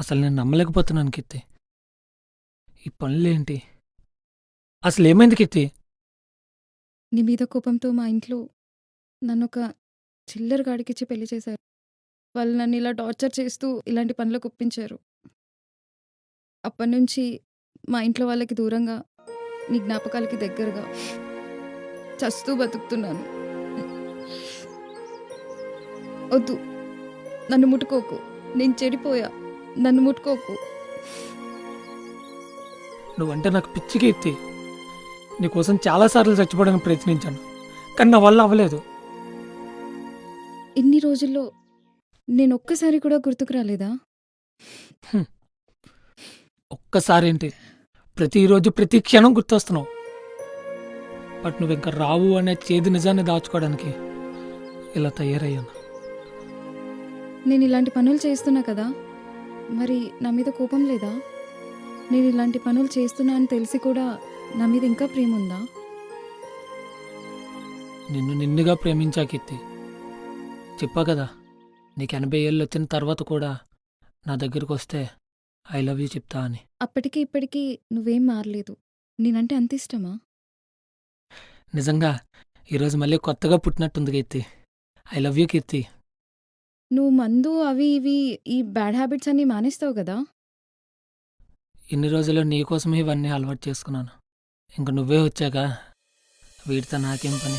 అసలు నేను నమ్మలేకపోతున్నాను కీర్తి. ఈ పనులేంటి? అసలేమైంది కీర్తి? నీ మీద కోపంతో మా ఇంట్లో నన్నొక చిల్లర గాడికిచ్చి పెళ్లి చేశారు. వాళ్ళు నన్ను ఇలా టార్చర్ చేస్తూ ఇలాంటి పనులకు ఒప్పించారు. అప్పటినుంచి మా ఇంట్లో వాళ్ళకి దూరంగా, నీ జ్ఞాపకాలకి దగ్గరగా చస్తూ బతుకుతున్నాను. వద్దు, నన్ను ముట్టుకోకు. నేను చెడిపోయా. నన్ను ముట్టుకోకు. నువ్వంటే నాకు పిచ్చి కీర్తి. నీకోసం చాలాసార్లు చచ్చిపోవడానికి ప్రయత్నించాను, కానీ నా వల్ల అవ్వలేదు. ఇన్ని రోజుల్లో నేను ఒక్కసారి కూడా గుర్తుకు రాలేదా? హ్మ్. ఒక్కసారేంటి, ప్రతిరోజు ప్రతి క్షణం గుర్తొస్తున్నావు. బట్ నువ్వు ఇంకా రావు అనే చేదు నిజాన్ని దాచుకోవడానికి ఇలా తయారయ్యాను. నేను ఇలాంటి పనులు చేస్తున్నా కదా, మరి నా మీద కోపం లేదా? నేను ఇలాంటి పనులు చేస్తున్నా అని తెలిసి కూడా నా మీద ఇంకా ప్రేమ ఉందా? నిన్ను నిన్నుగా ప్రేమించా కీర్తి. చెప్పా కదా, నీకు 80 ఏళ్ళు వచ్చిన తర్వాత కూడా నా దగ్గరికి వస్తే ఐ లవ్ యూ చెప్తా అని. అప్పటికి ఇప్పటికీ నువ్వేం మారలేదు. నేనంటే అంత ఇష్టమా? నిజంగా ఈరోజు మళ్ళీ కొత్తగా పుట్టినట్టుంది కీర్తి. ఐ లవ్ యూ కీర్తి. నువ్వు మందు అవి ఇవి ఈ బ్యాడ్ హ్యాబిట్స్ అన్నీ మానేస్తావు కదా. ఇన్ని రోజులు నీకోసమే ఇవన్నీ అలవాటు చేసుకున్నాను. ఇంక నువ్వే వచ్చాక వీటితో నాకేం పని.